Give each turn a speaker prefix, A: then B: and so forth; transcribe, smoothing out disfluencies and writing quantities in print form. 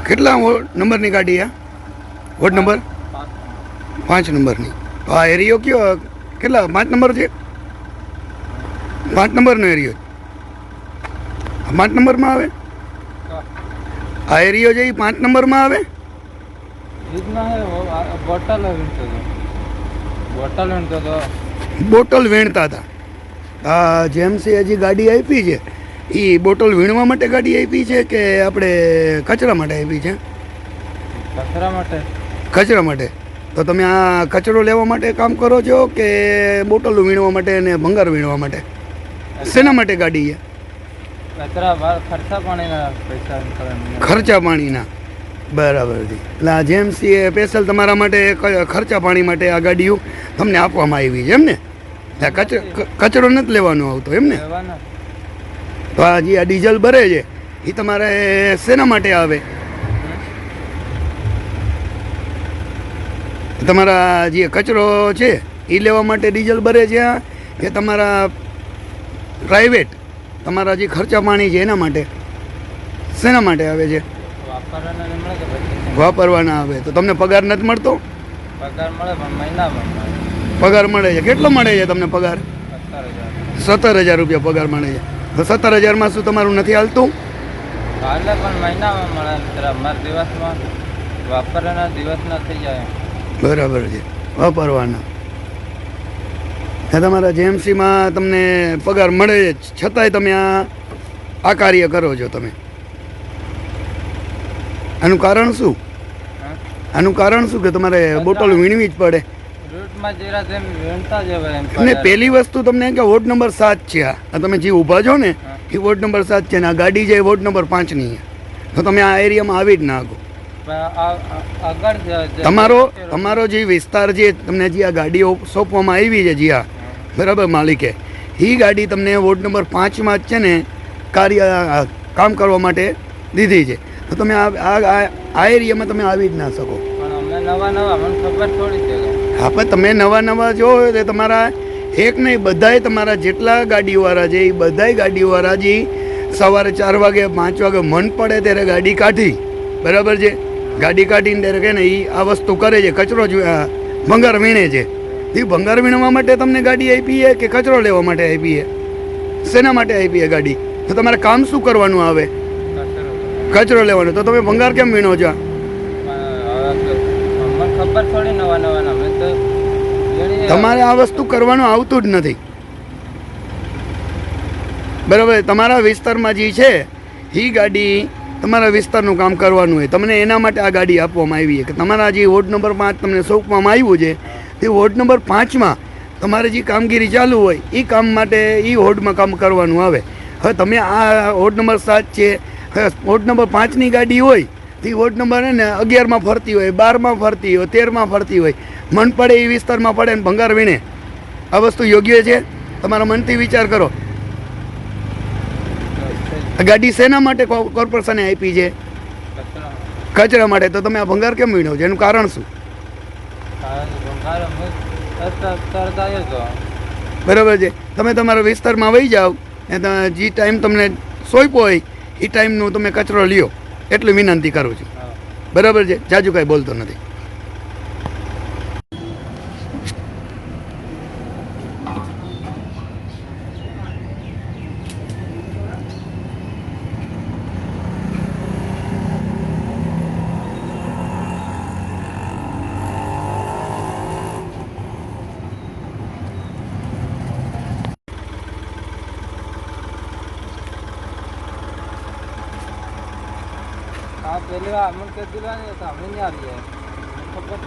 A: કેટલા નંબરની ગાડી આ વોર્ડ નંબર 5 નંબરની. આ એરિયો કયો કેટલા 5 નંબર છે? 5 નંબરનો એરિયો 5 નંબરમાં આવે. આ એરિયો છે એ 5 નંબરમાં આવે. બોટલ વીણતા હતા. આ જેમસી હજી ગાડી આપી છે એ બોટલ વીણવા માટે ગાડી આપી છે કે આપણે કચરા માટે આપી છે? કચરા માટે. તો તમે આ કચરો લેવા માટે કામ કરો છો કે બોટલો વીણવા માટે અને ભંગાર વીણવા માટે? શેના માટે ગાડી છે? ખર્ચા પાણીના. બરાબર છે. એટલે આ જેમસી સ્પેશિયલ તમારા માટે ખર્ચા પાણી માટે આ ગાડીઓ તમને આપવામાં આવી છે એમ ને? કચરો નથી લેવાનો આવતો એમ ને? તો આ જે આ ડીઝલ ભરે છે એ તમારે શેના માટે આવે? તમારા જે કચરો છે એ લેવા માટે ડીઝલ ભરે છે કે તમારા પ્રાઇવેટ તમારા જે ખર્ચા પાણી છે એના માટે શેના માટે આવે છે? વાપરવાના આવે. તો તમને પગાર નથી મળતો? પગાર મળે છે. કેટલો મળે છે તમને પગાર? 17,000 રૂપિયા પગાર મળે છે. તો 17,000માં શું તમારું નથી હાલતું? બરાબર છે. વાપરવાના તમારા જેમસીમાં તમને પગાર મળે છે છતાંય તમે આ કાર્ય કરો છો તમે. આનું કારણ શું? આનું કારણ શું કે તમારે બોટલ વીણવી જ પડે? અને પહેલી વસ્તુ તમને કે વોર્ડ નંબર 7 છે. આ તમે જે ઊભા છો ને એ વોર્ડ નંબર 7 છે ને આ ગાડી છે વોર્ડ નંબર 5ની છે. તો તમે આ એરિયામાં આવી જ ના શકો. તમારો જે વિસ્તાર જે તમને જે આ ગાડીઓ સોંપવામાં આવી છે જ્યાં બરાબર માલિકે એ ગાડી તમને વોર્ડ નંબર 5માં જ છે ને કામ કરવા માટે દીધી છે. તો તમે આ એરિયામાં તમે આવી જ ના શકો. હા પણ તમે નવા જો તે તમારા એક નહીં બધાય તમારા જેટલા ગાડીવાળા છે એ બધાય ગાડીવાળા જે સવારે 4 વાગે 5 વાગે મન પડે ત્યારે ગાડી કાઢી બરાબર છે. ગાડી કાઢીને ત્યારે કે ને એ આ વસ્તુ કરે છે કચરો ભંગાર વીણે છે. એ ભંગાર વીણવા માટે તમને ગાડી આપી છે કે કચરો લેવા માટે આપી છે? શેના માટે આપી છે ગાડી? તો તમારે કામ શું કરવાનું આવે? કચરો લેવાનો. તો તમે ભંગાર કેમ વીણો છો? તમારે આ વસ્તુ કરવાનું આવતું જ નથી બરાબર. તમારા વિસ્તારમાં જે છે એ ગાડી તમારા વિસ્તારનું કામ કરવાનું હોય. તમને એના માટે આ ગાડી આપવામાં આવી છે કે તમારા જે વોર્ડ નંબર 5 તમને સોંપવામાં આવ્યું છે તે વોર્ડ નંબર 5માં તમારે જે કામગીરી ચાલુ હોય એ કામ માટે એ વોર્ડમાં કામ કરવાનું આવે. હવે તમે આ વોર્ડ નંબર 7 છે વોર્ડ નંબર 5ની ગાડી હોય તે વોર્ડ નંબર ને 11માં ફરતી હોય 12માં ફરતી હોય 13માં ફરતી હોય મન પડે એ વિસ્તારમાં પડે ને ભંગાર વીણે. આ વસ્તુ યોગ્ય છે? તમારા મનથી વિચાર કરો. ગાડી શેના માટે કોર્પોરેશને આપી છે? કચરા માટે. તો તમે આ ભંગાર કેમ વીણો છો? એનું કારણ શું? બરાબર છે. તમે તમારા વિસ્તારમાં વહી જાઓ અને જે ટાઈમ તમને સોંપ્યો હોય એ ટાઈમનું તમે કચરો લ્યો એટલી વિનંતી કરું છું. બરાબર છે. જાજુ કાંઈ બોલતો નથી.
B: हाँ पहले વાર અમને કહી દીધા ને તો અમે નહીં આવીએ ખબર